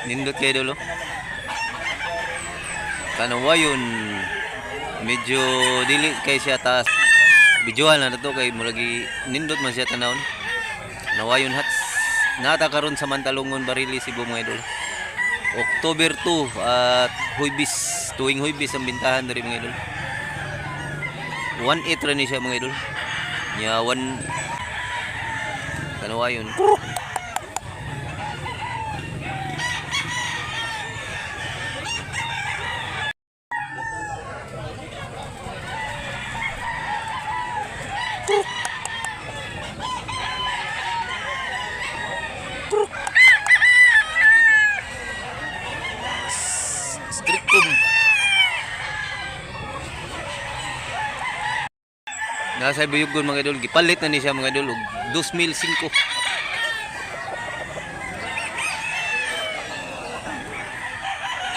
Nindot kayo dulo. Kanawa yun. Medyo dili kay siya taas. Bijuan na to kay muragi nindot man siya tanawon. Nawayon hats. Nata karon sa Mantalungon Barili Cebu mga idol. October 2 at Huybis, tuwing Huybis ang bintahan dari mga idol. 1.8 ra ni siya mga idol. Nya 1 kanawa yun. Strictum. Nasa Buyugon mga idol, gipalit na ni siya mga idol og 2005.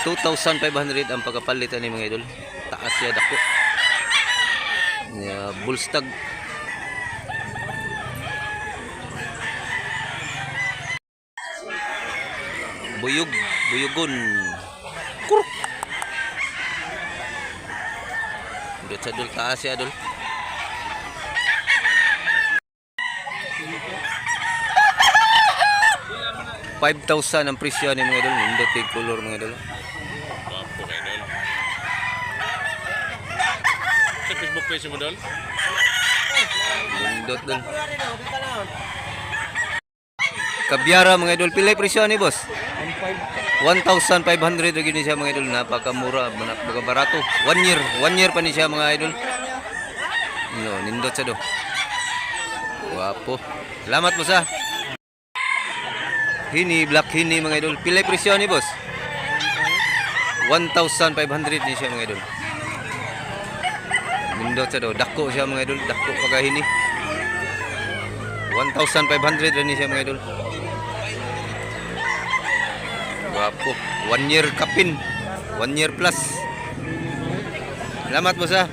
$2,500 ang pagkapalit ni mga idol. Taas siya dako. Bullstag. Buyugon. Kuruk. Dito sa dul taas siya dul. $5,000 ang presyo ni mga idol. Nindot yung color mga idol. Wapo kayo dol. Sa Facebook page mo dol? Nindot dul. Kabyara mga idol. Pilay presyo ni boss? 1,500 lagi ni siya mga idol. Napakamura, napakabarato. 1 year pa ni siya mga idol. No, nindot sa do. Wapo. Salamat mo sa Hini, black hini mga idol. Pilay presyo ni boss? 1,500 ni siya mga idol. Nindot sa do. Dako siya mga idol. Dako pagka hini. 1,500 rin ni siya mga idol. Wapo. 1 year kapin. 1 year plus. Salamat mo sa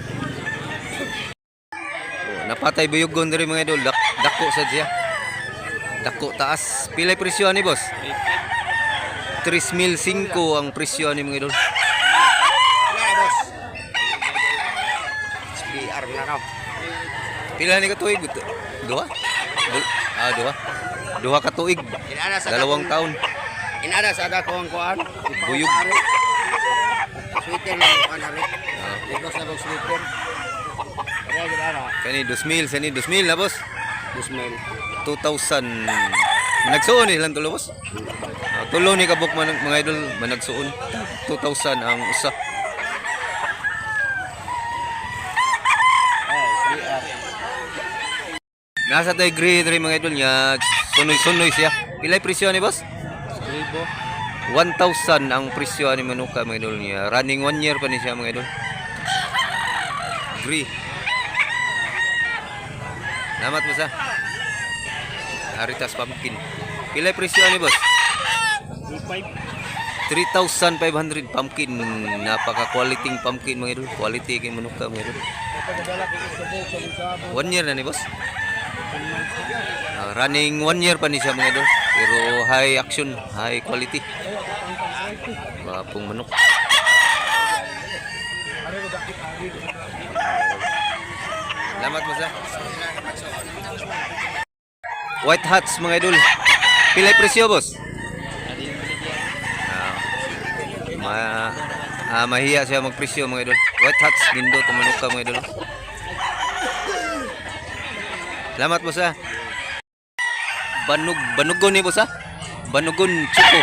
napatay Buyugon rin mga idol. Dako sa siya. Dako taas. Pilay presyo ni boss? 3,500 ang presyo ni mga idol. boss. SPR na raw. Pila ni ka tuig? Duha? Duha. Duha ka tuig. 2 taon. Inada sa ada ko ang kuan. Buyog. Sweeter lang kuan ari. Dito sa dog sweeter. Kaya gina Kani 2,000 na boss. 2,000. 2,000. Managsuon ilang tulo boss? Tulo ni kabuk mga idol managsuon. 2,000 ang usa. SPR. Nasa tay grade rin mga idol niya. Sunoy siya. Pilay presyo ni boss? 1,000 ang presyo ni manuka mga idol niya. Running 1 year pa ni siya mga idol. Agree. Salamat mo sa Haritas Pumpkin. Pilay presyo ni boss? 3,500 pumpkin. Napaka quality pumpkin mga idol. Quality kay manuka mga idol. 1 year na ni boss? Running 1 year pa ni siya mga idol. Pero high action, high quality. Wapong manok. Salamat mo sa White Hats mga idol. Pilay presyo boss? Mahiya siya magpresyo mga idol. White Hats gindo tumanok ka mga idol. Salamat mo sa Banugon ni boss ha? Banugon Chuko.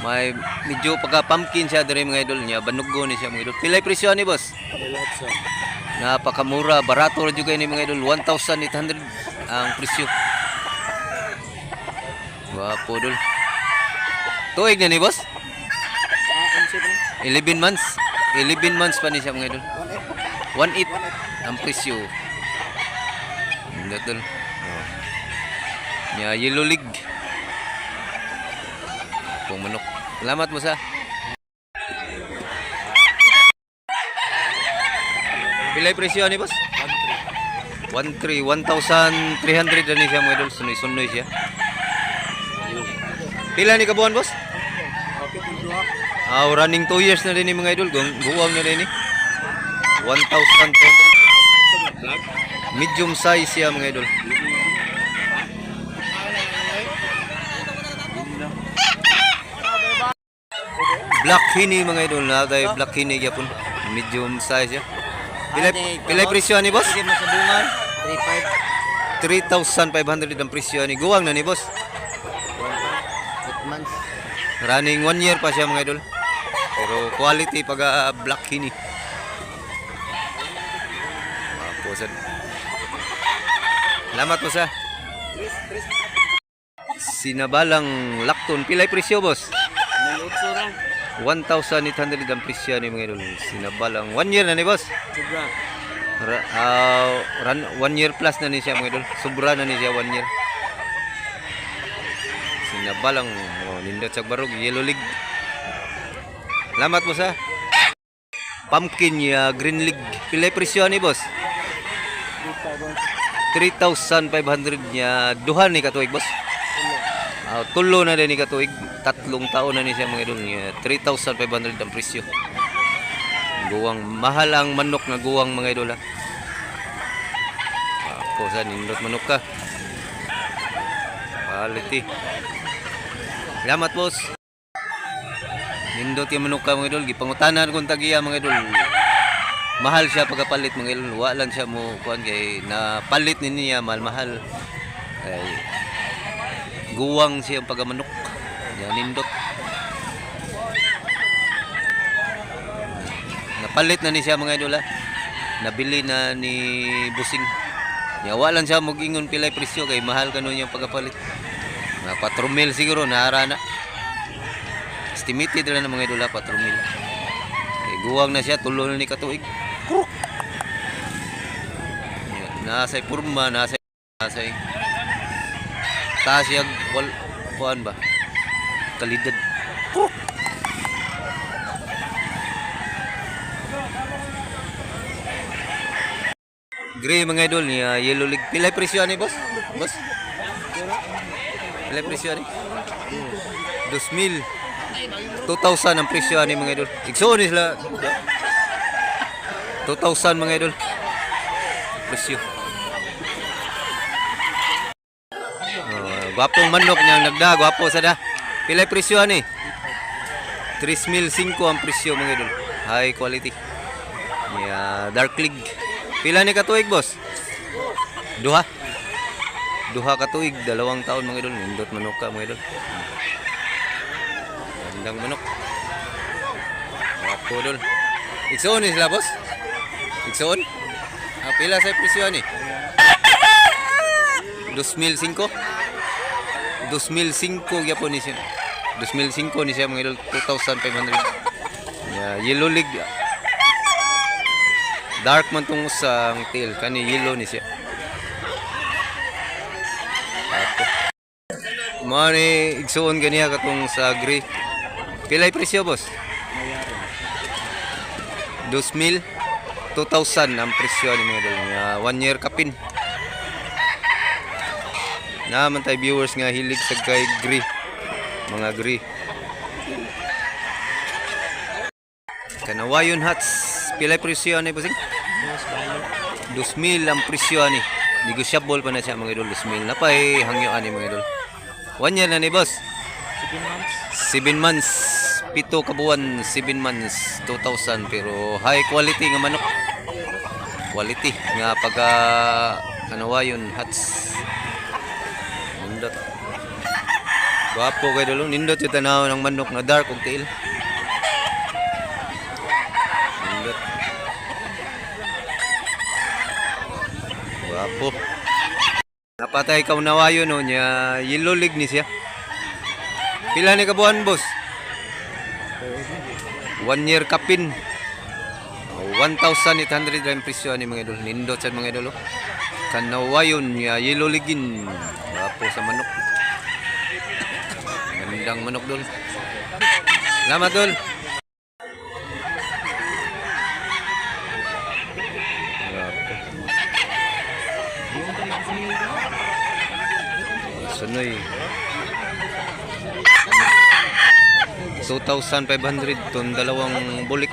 May medyo pagka pumpkin siya diri mga idol niya. Banugon ni siya mga idol. Pilay presyo ni boss? Napakamura, barato rin juga ini mga idol. 1,800 ang presyo. Wapo dol. Tuig na ni boss? 11 months. 11 months pa ni siya mga idol. 1.8 ang presyo. Dol. Nya Yellow League. Pong manok. Salamat mo sa Pilay presyo ni boss? 1,300 na ni siya mga idol. Sunoy-sunoy siya. Pila ni kabuan boss? Running 2 years na din ni mga idol. Guwang na din ni. 1,200. Black. Medium size siya mga idol. Black Hini mga idol. Natay Black Hini yapon. Medium size siya. Pilay presyo ni boss? Sige mo sa bungan. 3,500 ang presyo ni. Guwang na ni boss. 8 months. Running 1 year pa siya mga idol. Pero quality pag Black Hini. Pusan. Salamat po sa Sinabalang Lacton. Pilay presyo boss? Nalutso ra. 1,800 ang presyo ni mga idol. Sinabalang 1 year na ni boss. Sobra. 1 year plus na ni siya mga idol. Sobra na ni siya 1 year. Sinabalang nindot sa barog. Yellow League. Salamat po sa Pumpkin ya Green League. Pilay presyo ni boss? 3,500 niya. Duhan ni katuig boss. Tulo na din ni katuig. 3 taon na ni siya mga idol niya. 3,500 ang presyo. Guwang mahal ang manok na guwang mga idol ha. Ako sa nindot manok ka. Quality. Salamat boss. Nindot yung manok ka mga idol. Gipangutanan kong tagiya mga idol. Mahal siya pagkapalit mga idol. Wa lang siya mo kuan kay napalit ni niya mahal. Ay guwang siya pagkamanok. Yan nindot. Napalit na ni siya mga idol ha. Nabili na ni Busing. Yawa lang siya mag-ingon pilay presyo kay mahal kanon yung pagkapalit. Mga 4,000 siguro naara na. Estimated na mga idol ha 4,000. Kay guwang na siya tulo na ni katuig. Nasa'y purma, nasa'y taas siya kuan ba? Kalidad. Gray mga idol niya Yellow League. Pilay presyo ni boss? Boss? Pilay presyo ni? 2,000. 2,000 ang presyo ni mga idol. Igsoon sila. 2,000 mga idol. Presyo. Gwapong manok niyang nagda. Gwapo sa da. Pilay presyo ni? 3,500 ang presyo mga idol. High quality. Dark League. Pila ni katuig boss? Duha. Duha katuig, 2 taon mga idol. Nindot manok ka mga idol. Gandang manok. Wapo idol. Igsoon ni sila boss? Igsoon? Pila sa presyo ni? 2,500? 2,500 gyapon ni siya. 2,500 ni siya mga idol. 2,500. Yellow League. Dark man tong usang tail kani yellow ni siya. Ato. Mani igsuon ganiya katong sa gray. Pilay presyo boss? 2,000, 2,000 ang presyo ni mga idol. 1 year kapin. Naman tayo viewers nga hilig sa kay gray. Mga gray. Kanawayon hats. Pilay presyo ni bossing? 2,000 ang presyo ni. Negotiable pa na siya mga idol. 2,000 na pa hangyo ani mga idol. 1 year na ni boss. 7 months. 7 kabuan, 7 months, 2,000 pero high quality nga manok. Quality nga pagka kanawayon hats. Nindot. Gwapo kay dolo. Nindot yung tanaw ng manok na dark ug tail. Wapo. Napatay ka unawayo no niya Yellow League ni siya. Pila ni kabuan boss? 1 year kapin. 1,800 ang presyo ni mga idol. Nindot sa mga idol. Kanawayon niya Yellow League. Wapo sa manok. Gandang manok dol. Salamat dol. Sunoy. 2,500 ton dalawang bulik.